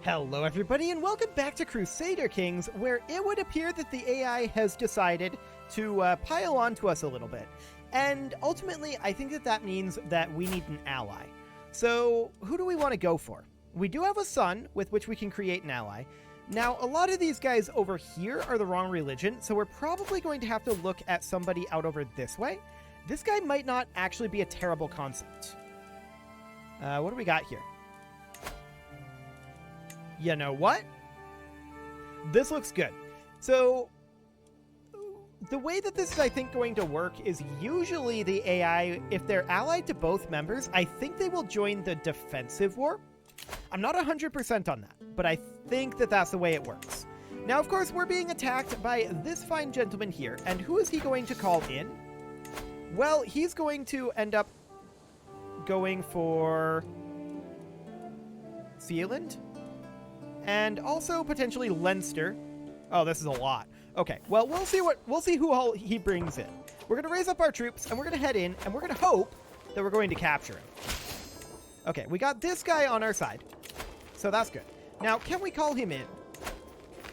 Hello everybody and welcome back to Crusader Kings, where it would appear that the AI has decided to pile on to us a little bit. And ultimately, I think that means that we need an ally. So who do we want to go for? We do have a son with which we can create an ally. Now, a lot of these guys over here are the wrong religion, so we're probably going to have to look at somebody out over this way. This guy might not actually be a terrible concept. What do we got here? You know what? This looks good. So, the way that this is, I think, going to work is usually the AI, if they're allied to both members, I think they will join the defensive war. I'm not 100% on that, but I think that that's the way it works. Now, of course, we're being attacked by this fine gentleman here, and who is he going to call in? Well, he's going to end up going for Sealand? And also potentially Leinster. Oh, this is a lot. Okay, well, we'll see who all he brings in. We're going to raise up our troops, and we're going to head in, and we're going to hope that we're going to capture him. Okay, we got this guy on our side, so that's good. Now, can we call him in?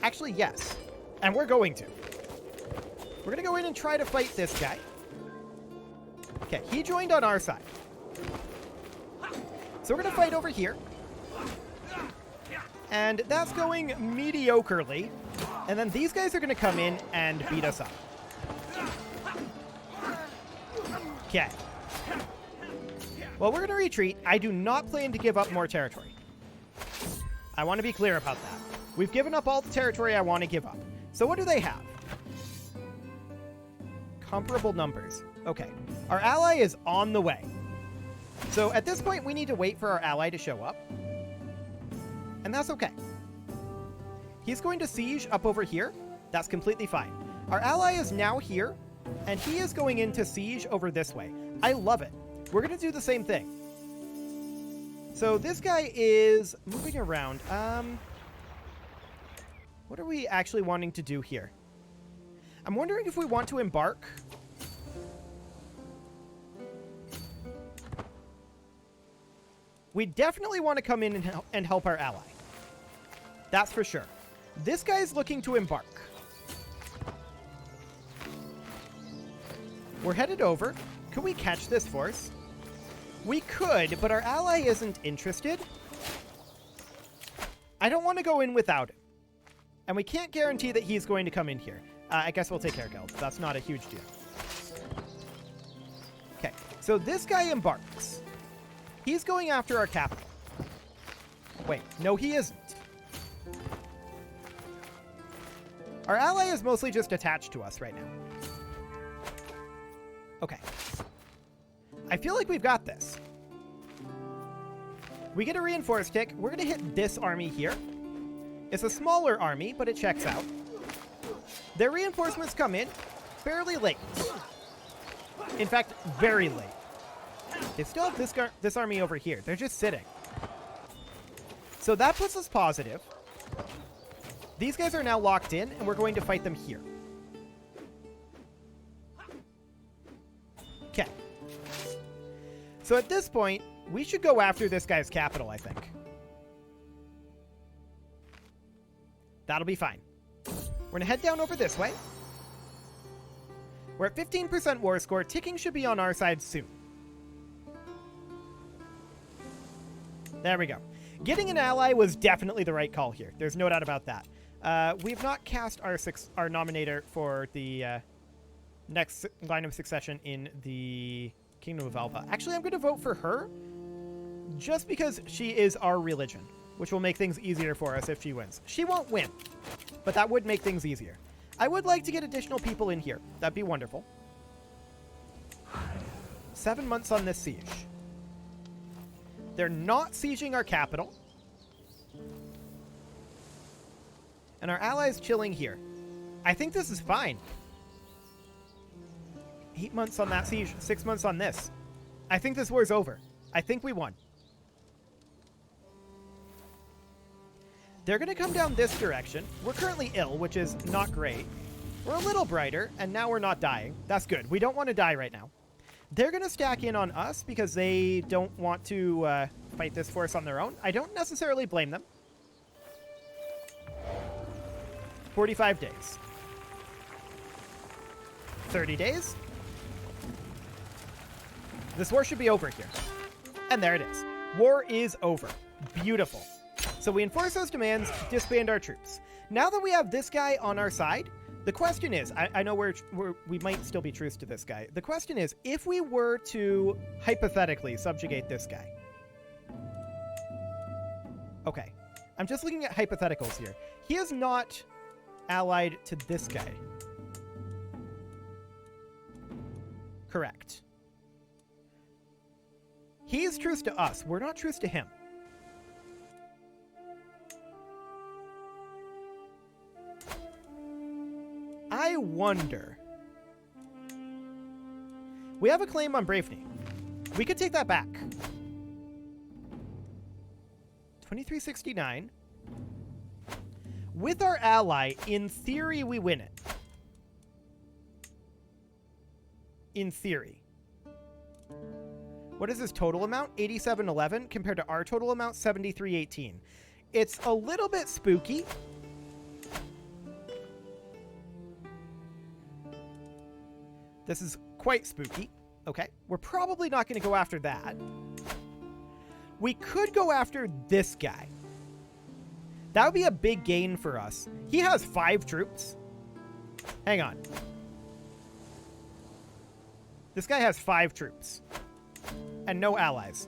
Actually, yes, and we're going to. We're going to go in and try to fight this guy. Okay, he joined on our side. So we're going to fight over here. And that's going mediocrely. And then these guys are going to come in and beat us up. Okay. Well, we're going to retreat. I do not plan to give up more territory. I want to be clear about that. We've given up all the territory I want to give up. So what do they have? Comparable numbers. Okay. Our ally is on the way. So at this point, we need to wait for our ally to show up. And that's okay. He's going to siege up over here. That's completely fine. Our ally is now here, and he is going into siege over this way. I love it. We're going to do the same thing. So this guy is moving around. What are we actually wanting to do here? I'm wondering if we want to embark. We definitely want to come in and help our ally. That's for sure. This guy's looking to embark. We're headed over. Could we catch this force? We could, but our ally isn't interested. I don't want to go in without him. And we can't guarantee that he's going to come in here. I guess we'll take care, guild. That's not a huge deal. Okay, so this guy embarks. He's going after our capital. Wait, no, he isn't. Our ally is mostly just attached to us right now. Okay. I feel like we've got this. We get a reinforced tick. We're going to hit this army here. It's a smaller army, but it checks out. Their reinforcements come in fairly late. In fact, very late. They still have this army over here. They're just sitting. So that puts us positive. These guys are now locked in, and we're going to fight them here. Okay. So at this point, we should go after this guy's capital, I think. That'll be fine. We're going to head down over this way. We're at 15% war score. Ticking should be on our side soon. There we go. Getting an ally was definitely the right call here. There's no doubt about that. We've not cast our nominator for the next line of succession in the Kingdom of Alpha. Actually, I'm going to vote for her just because she is our religion, which will make things easier for us if she wins. She won't win, but that would make things easier. I would like to get additional people in here. That'd be wonderful. 7 months on this siege. They're not sieging our capital. And our allies chilling here. I think this is fine. 8 months on that siege, 6 months on this. I think this war's over. I think we won. They're going to come down this direction. We're currently ill, which is not great. We're a little brighter, and now we're not dying. That's good. We don't want to die right now. They're going to stack in on us because they don't want to fight this force on their own. I don't necessarily blame them. 45 days. 30 days. This war should be over here. And there it is. War is over. Beautiful. So we enforce those demands, disband our troops. Now that we have this guy on our side, the question is, I know we might still be truce to this guy. The question is, if we were to hypothetically subjugate this guy. Okay. I'm just looking at hypotheticals here. He is not allied to this guy. Correct. He is truce to us. We're not truce to him. I wonder. We have a claim on Braveney. We could take that back. 2369. With our ally, in theory, we win it. In theory. What is his total amount? 8711 compared to our total amount, 7318. It's a little bit spooky. This is quite spooky. Okay, we're probably not going to go after that. We could go after this guy. That would be a big gain for us. He has 5 troops. Hang on. This guy has 5 troops. And no allies.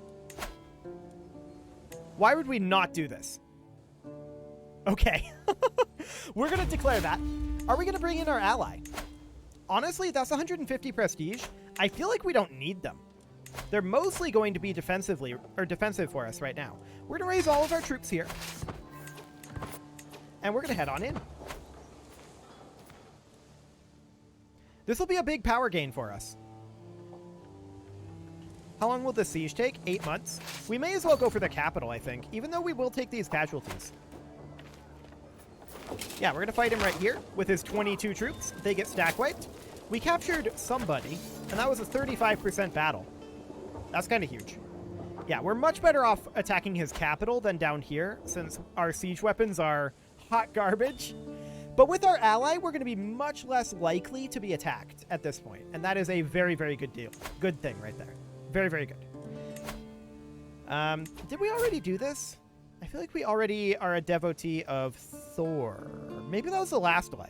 Why would we not do this? Okay. We're going to declare that. Are we going to bring in our ally? Honestly, that's 150 prestige. I feel like we don't need them. They're mostly going to be defensive for us right now. We're going to raise all of our troops here. And we're going to head on in. This will be a big power gain for us. How long will the siege take? 8 months. We may as well go for the capital, I think, even though we will take these casualties. Yeah, we're going to fight him right here with his 22 troops. They get stack wiped. We captured somebody, and that was a 35% battle. That's kind of huge. Yeah, we're much better off attacking his capital than down here, since our siege weapons are hot garbage. But with our ally, we're going to be much less likely to be attacked at this point, and that is a very, very good deal. Good thing right there. Very, very good. Did we already do this? I feel like we already are a devotee of Thor. Maybe that was the last life.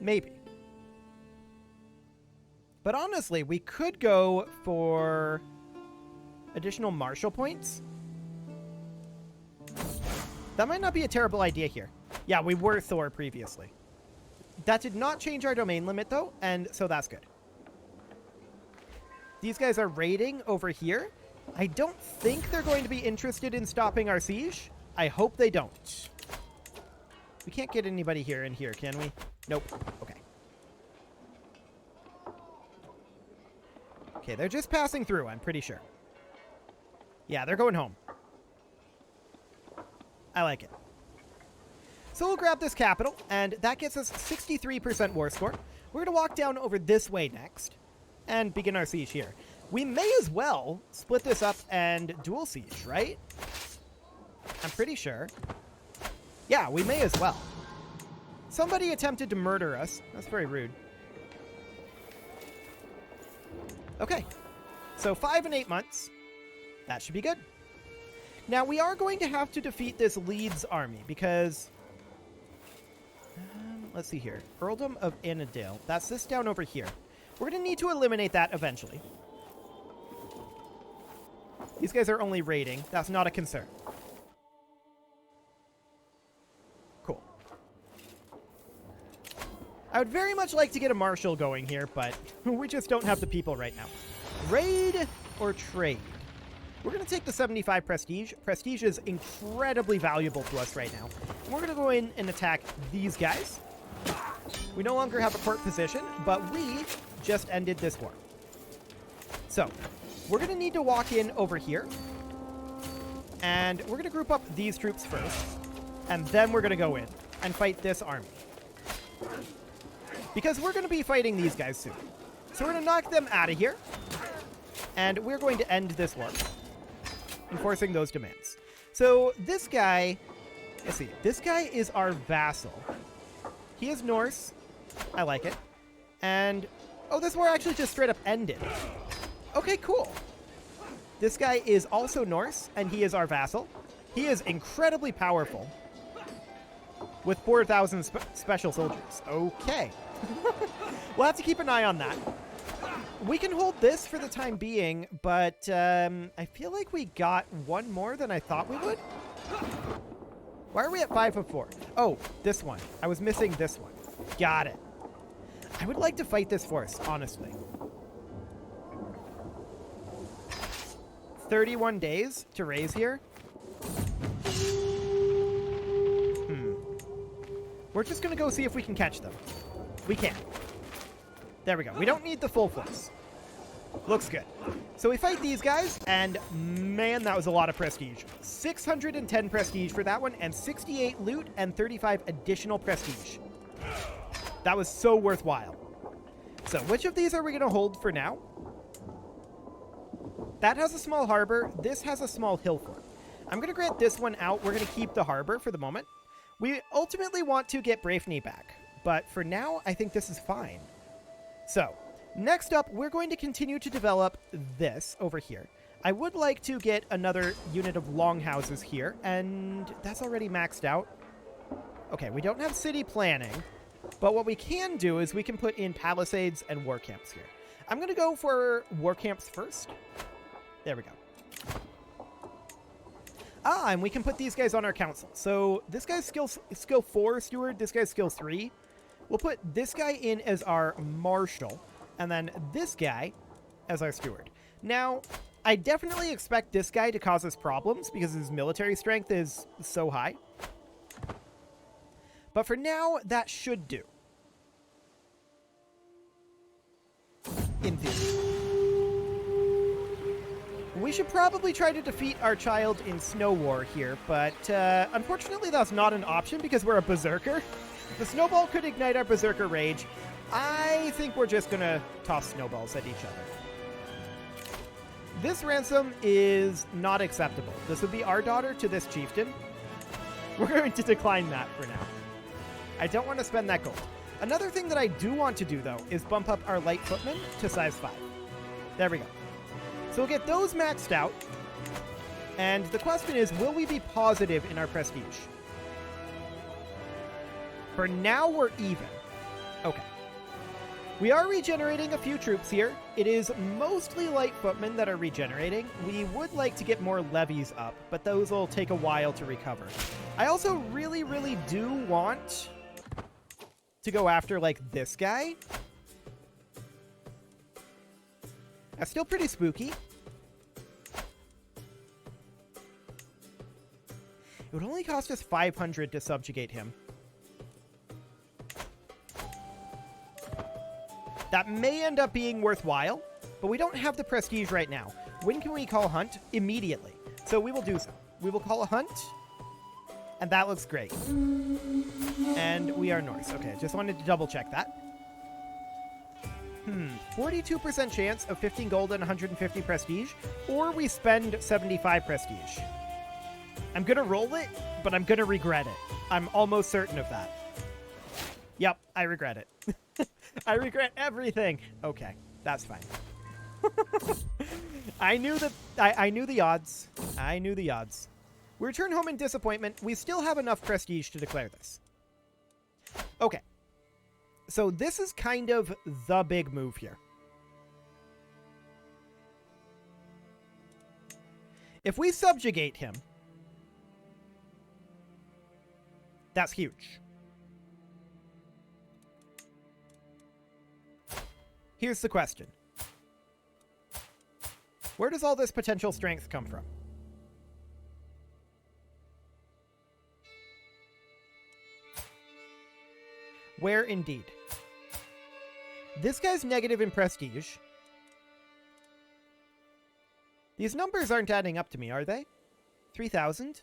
Maybe. But honestly, we could go for additional martial points. That might not be a terrible idea here. Yeah, we were Thor previously. That did not change our domain limit, though, and so that's good. These guys are raiding over here. I don't think they're going to be interested in stopping our siege. I hope they don't. We can't get anybody here in here, can we? Nope. Okay. Okay, they're just passing through, I'm pretty sure. Yeah, they're going home. I like it. So we'll grab this capital, and that gets us 63% war score. We're going to walk down over this way next and begin our siege here. We may as well split this up and dual siege, right? I'm pretty sure. Yeah, we may as well. Somebody attempted to murder us. That's very rude. Okay. So 5 and 8 months. That should be good. Now, we are going to have to defeat this Leeds army because... let's see here. Earldom of Annandale. That's this down over here. We're going to need to eliminate that eventually. These guys are only raiding. That's not a concern. Cool. I would very much like to get a marshal going here, but we just don't have the people right now. Raid or trade? We're going to take the 75 prestige. Prestige is incredibly valuable to us right now. And we're going to go in and attack these guys. We no longer have a port position, but we just ended this war. So, we're going to need to walk in over here. And we're going to group up these troops first. And then we're going to go in and fight this army. Because we're going to be fighting these guys soon. So we're going to knock them out of here. And we're going to end this war, enforcing those demands. So this guy Let's see. This guy is our vassal. He is Norse. I like it. And, oh, this war actually just straight up ended. Okay, cool. This guy is also Norse, and he is our vassal. He is incredibly powerful with 4,000 special soldiers. Okay. We'll have to keep an eye on that. We can hold this for the time being, but I feel like we got one more than I thought we would. Why are we at 5 of 4? Oh, this one. I was missing this one. Got it. I would like to fight this force, honestly. 31 days to raise here. We're just going to go see if we can catch them. We can. There we go. We don't need the full force. Looks good. So we fight these guys, and man, that was a lot of prestige. 610 prestige for that one, and 68 loot and 35 additional prestige. That was so worthwhile. So which of these are we going to hold for now? That has a small harbor. This has a small hill fort. I'm going to grant this one out. We're going to keep the harbor for the moment. We ultimately want to get Braefney back, but for now, I think this is fine. So, next up, we're going to continue to develop this over here. I would like to get another unit of longhouses here, and that's already maxed out. Okay, we don't have city planning, but what we can do is we can put in palisades and war camps here. I'm going to go for war camps first. There we go. Ah, and we can put these guys on our council. So this guy's skill 4 steward, this guy's skill 3. We'll put this guy in as our marshal, and then this guy as our steward. Now, I definitely expect this guy to cause us problems because his military strength is so high. But for now, that should do. In theory. We should probably try to defeat our child in Snow War here, but unfortunately that's not an option because we're a berserker. The snowball could ignite our berserker rage. I think we're just gonna toss snowballs at each other. This ransom is not acceptable. This would be our daughter to this chieftain. We're going to decline that for now. I don't want to spend that gold. Another thing that I do want to do, though, is bump up our light footmen to size 5. There we go. So we'll get those maxed out. And the question is, will we be positive in our prestige? For now, we're even. Okay. We are regenerating a few troops here. It is mostly light footmen that are regenerating. We would like to get more levies up, but those will take a while to recover. I also really, really do want to go after, like, this guy. That's still pretty spooky. It would only cost us 500 to subjugate him. That may end up being worthwhile, but we don't have the prestige right now. When can we call hunt? Immediately. So we will do so. We will call a hunt, and that looks great. And we are Norse. Okay, just wanted to double check that. 42% chance of 15 gold and 150 prestige, or we spend 75 prestige. I'm going to roll it, but I'm going to regret it. I'm almost certain of that. Yep, I regret it. I regret everything. Okay, that's fine. I knew that. I knew the odds. I knew the odds. We return home in disappointment. We still have enough prestige to declare this. Okay. So this is kind of the big move here. If we subjugate him, that's huge. Here's the question. Where does all this potential strength come from? Where indeed? This guy's negative in prestige. These numbers aren't adding up to me, are they? 3,000?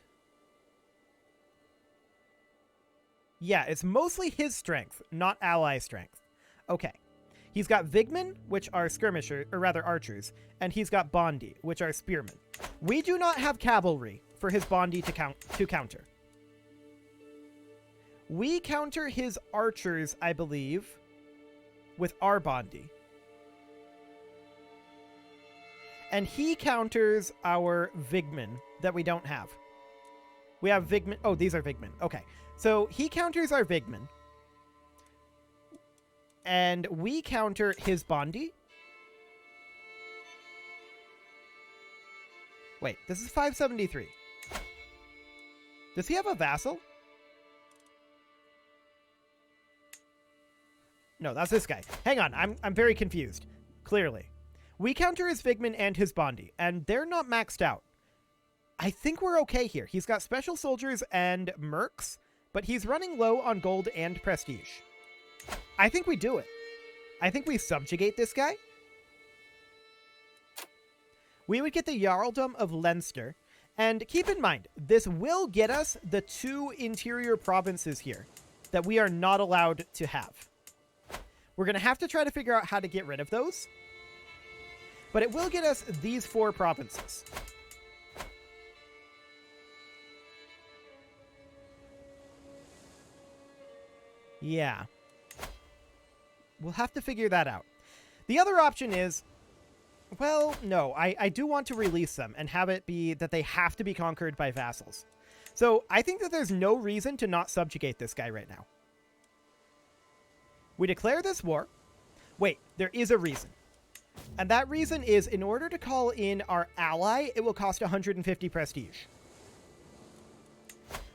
Yeah, it's mostly his strength, not ally strength. Okay. He's got Vigmen, which are skirmishers, or rather archers, and he's got Bondi, which are spearmen. We do not have cavalry for his Bondi to counter. We counter his archers, I believe, with our Bondi. And he counters our Vigmen that we don't have. We have Vigmen. Oh, these are Vigmen. Okay. So he counters our Vigmen. And we counter his Bondi. Wait, this is 573. Does he have a vassal? No, that's this guy. Hang on, I'm very confused. Clearly. We counter his Vigmen and his Bondi, and they're not maxed out. I think we're okay here. He's got special soldiers and mercs, but he's running low on gold and prestige. I think we do it. I think we subjugate this guy. We would get the Jarldom of Leinster. And keep in mind, this will get us the 2 interior provinces here that we are not allowed to have. We're going to have to try to figure out how to get rid of those. But it will get us these 4 provinces. Yeah. We'll have to figure that out. The other option is, well, no, I do want to release them and have it be that they have to be conquered by vassals. So I think that there's no reason to not subjugate this guy right now. We declare this war. Wait, there is a reason. And that reason is in order to call in our ally, it will cost 150 prestige.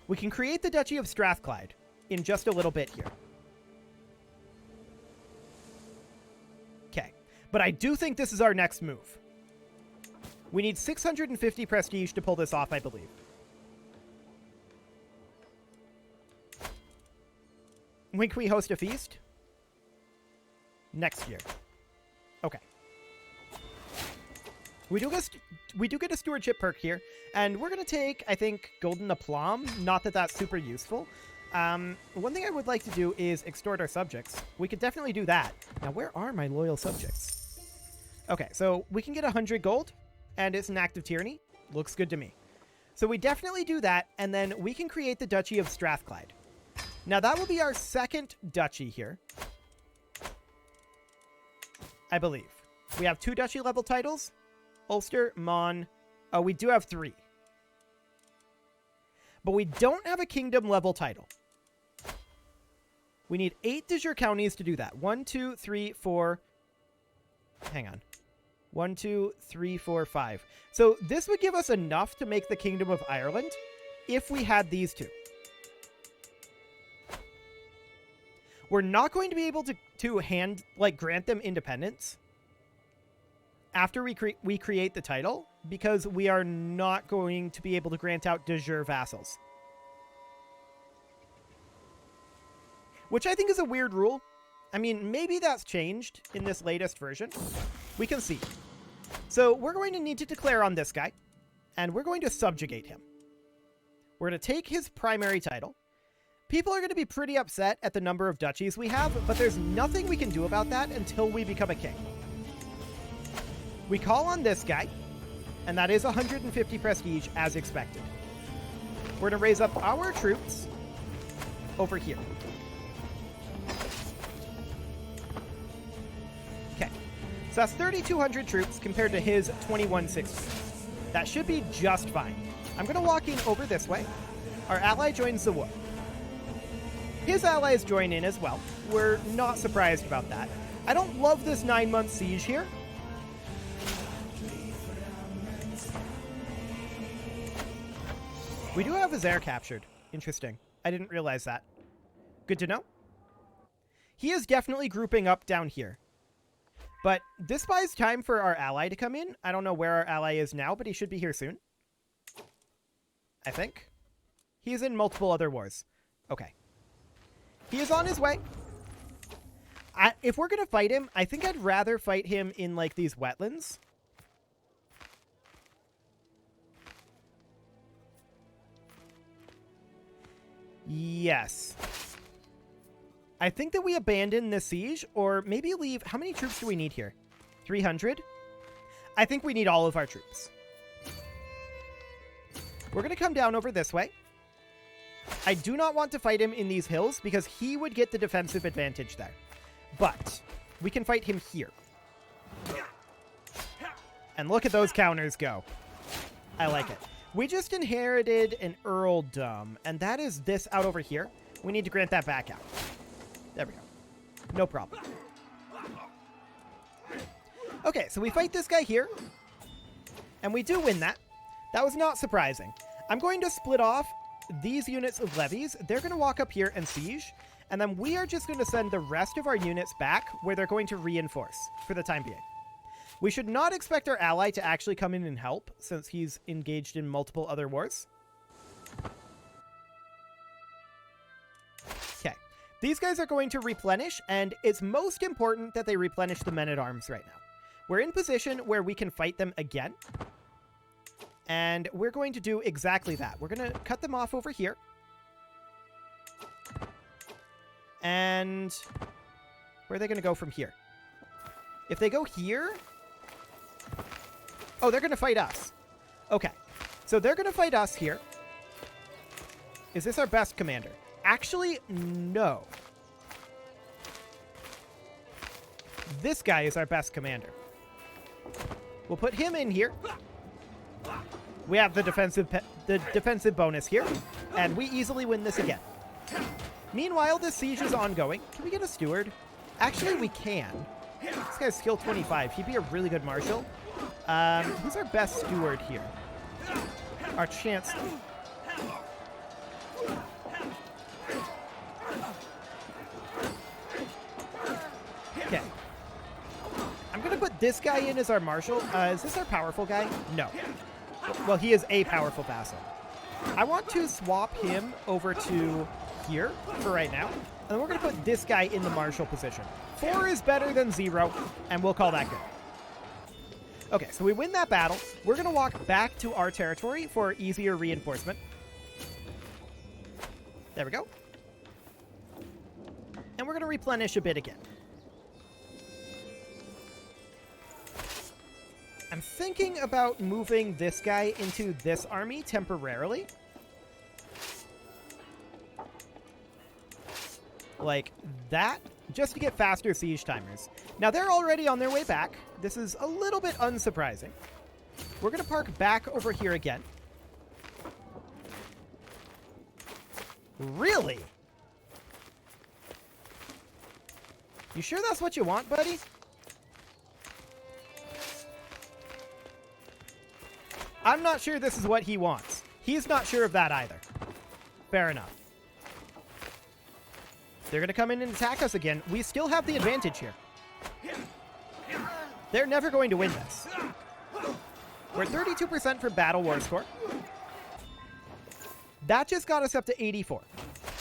We can create the Duchy of Strathclyde in just a little bit here. Okay, but I do think this is our next move. We need 650 prestige to pull this off, I believe. When can we host a feast? Next year. Okay. We do get a stewardship perk here, and we're going to take, I think, Golden Aplomb. Not that that's super useful. One thing I would like to do is extort our subjects. We could definitely do that. Now, where are my loyal subjects? Okay, so we can get 100 gold, and it's an act of tyranny. Looks good to me. So we definitely do that, and then we can create the Duchy of Strathclyde. Now, that will be our second duchy here, I believe. We have 2 duchy level titles. Ulster, Mon. Oh, we do have 3. But we don't have a kingdom level title. We need 8 de jure counties to do that. 1, 2, 3, 4. Hang on. 1, 2, 3, 4, 5. So this would give us enough to make the Kingdom of Ireland if we had these 2. We're not going to be able to grant them independence after we create the title, because we are not going to be able to grant out de jure vassals. Which I think is a weird rule. I mean, maybe that's changed in this latest version. We can see. So we're going to need to declare on this guy, and we're going to subjugate him. We're going to take his primary title. People are going to be pretty upset at the number of duchies we have, but there's nothing we can do about that until we become a king. We call on this guy, and that is 150 prestige as expected. We're going to raise up our troops over here. Okay, so that's 3,200 troops compared to his 2,160. That should be just fine. I'm going to walk in over this way. Our ally joins the war. His allies join in as well. We're not surprised about that. I don't love this 9-month siege here. We do have his heir captured. Interesting. I didn't realize that. Good to know. He is definitely grouping up down here. But this buys time for our ally to come in. I don't know where our ally is now, but he should be here soon. I think. He is in multiple other wars. Okay. He is on his way. If we're going to fight him, I think I'd rather fight him in, like, these wetlands. Yes. I think that we abandon this siege, or maybe leave... How many troops do we need here? 300? I think we need all of our troops. We're going to come down over this way. I do not want to fight him in these hills because he would get the defensive advantage there. But we can fight him here. And look at those counters go. I like it. We just inherited an earldom, and that is this out over here. We need to grant that back out. There we go. No problem. Okay, so we fight this guy here, and we do win that. That was not surprising. I'm going to split off these units of levies. They're going to walk up here and siege, and then we are just going to send the rest of our units back where they're going to reinforce for the time being. We should not expect our ally to actually come in and help, since he's engaged in multiple other wars. Okay. These guys are going to replenish, and it's most important that they replenish the men-at-arms right now. We're in position where we can fight them again. And we're going to do exactly that. We're going to cut them off over here. And where are they going to go from here? If they go here... Oh, they're going to fight us. Okay. So they're going to fight us here. Is this our best commander? Actually, no. This guy is our best commander. We'll put him in here. We have the defensive bonus here, and we easily win this again. Meanwhile, this siege is ongoing. Can we get a steward? Actually, we can. This guy's skill 25. He'd be a really good marshal. Who's our best steward here? Our chancellor. Okay. I'm going to put this guy in as our marshal. Is this our powerful guy? No. Well, he is a powerful vassal. I want to swap him over to here for right now. And then we're going to put this guy in the marshal position. 4 is better than 0, and we'll call that good. Okay, so we win that battle. We're going to walk back to our territory for easier reinforcement. There we go. And we're going to replenish a bit again. I'm thinking about moving this guy into this army temporarily. Like that, just to get faster siege timers. Now, they're already on their way back. This is a little bit unsurprising. We're going to park back over here again. Really? You sure that's what you want, buddy? I'm not sure this is what he wants. He's not sure of that either. Fair enough. They're going to come in and attack us again. We still have the advantage here. They're never going to win this. We're 32% for Battle War score. That just got us up to 84.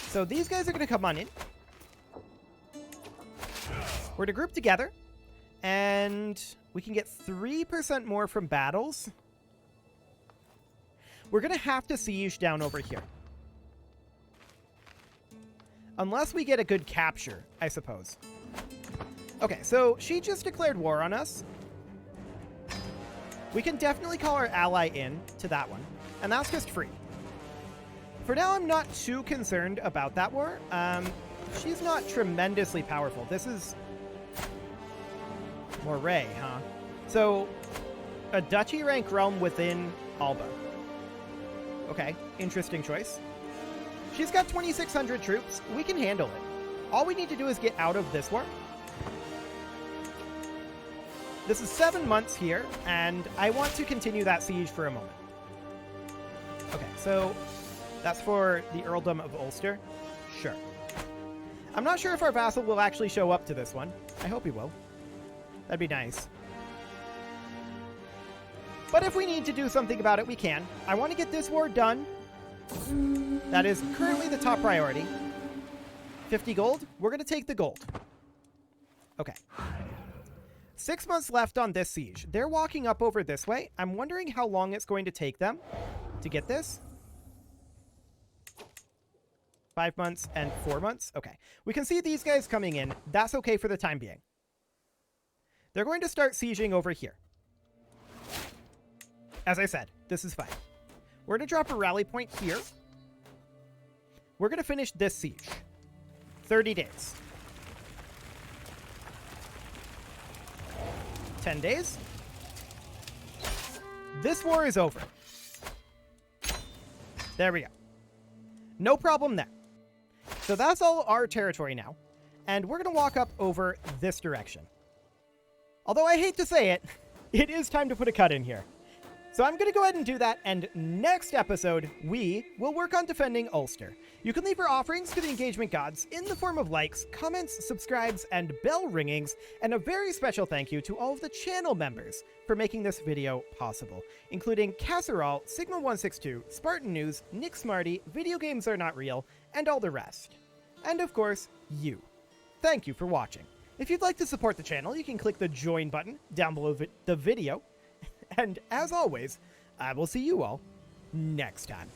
So these guys are going to come on in. We're to group together. And we can get 3% more from battles. We're going to have to siege down over here. Unless we get a good capture, I suppose. Okay, so she just declared war on us. We can definitely call our ally in to that one. And that's just free. For now, I'm not too concerned about that war. She's not tremendously powerful. This is Moray, huh? So, a duchy rank realm within Alba. Okay, interesting choice. She's got 2,600 troops. We can handle it. All we need to do is get out of this war. This is 7 months here, and I want to continue that siege for a moment. Okay, so that's for the Earldom of Ulster. Sure. I'm not sure if our vassal will actually show up to this one. I hope he will. That'd be nice. But if we need to do something about it, we can. I want to get this war done. That is currently the top priority. 50 gold. We're going to take the gold. Okay. 6 months left on this siege. They're walking up over this way. I'm wondering how long it's going to take them to get this. 5 months and 4 months. Okay. We can see these guys coming in. That's okay for the time being. They're going to start sieging over here. As I said, this is fine. We're going to drop a rally point here. we're going to finish this siege. 30 days. 10 days. This war is over. There we go. No problem there. So that's all our territory now. And we're going to walk up over this direction. Although I hate to say it, it is time to put a cut in here. So I'm going to go ahead and do that, and next episode, we will work on defending Ulster. You can leave your offerings to the engagement gods in the form of likes, comments, subscribes, and bell ringings, and a very special thank you to all of the channel members for making this video possible, including Casserole, Sigma162, Spartan News, Nick Smarty, Video Games Are Not Real, and all the rest. And of course, you. Thank you for watching. If you'd like to support the channel, you can click the join button down below the video. And as always, I will see you all next time.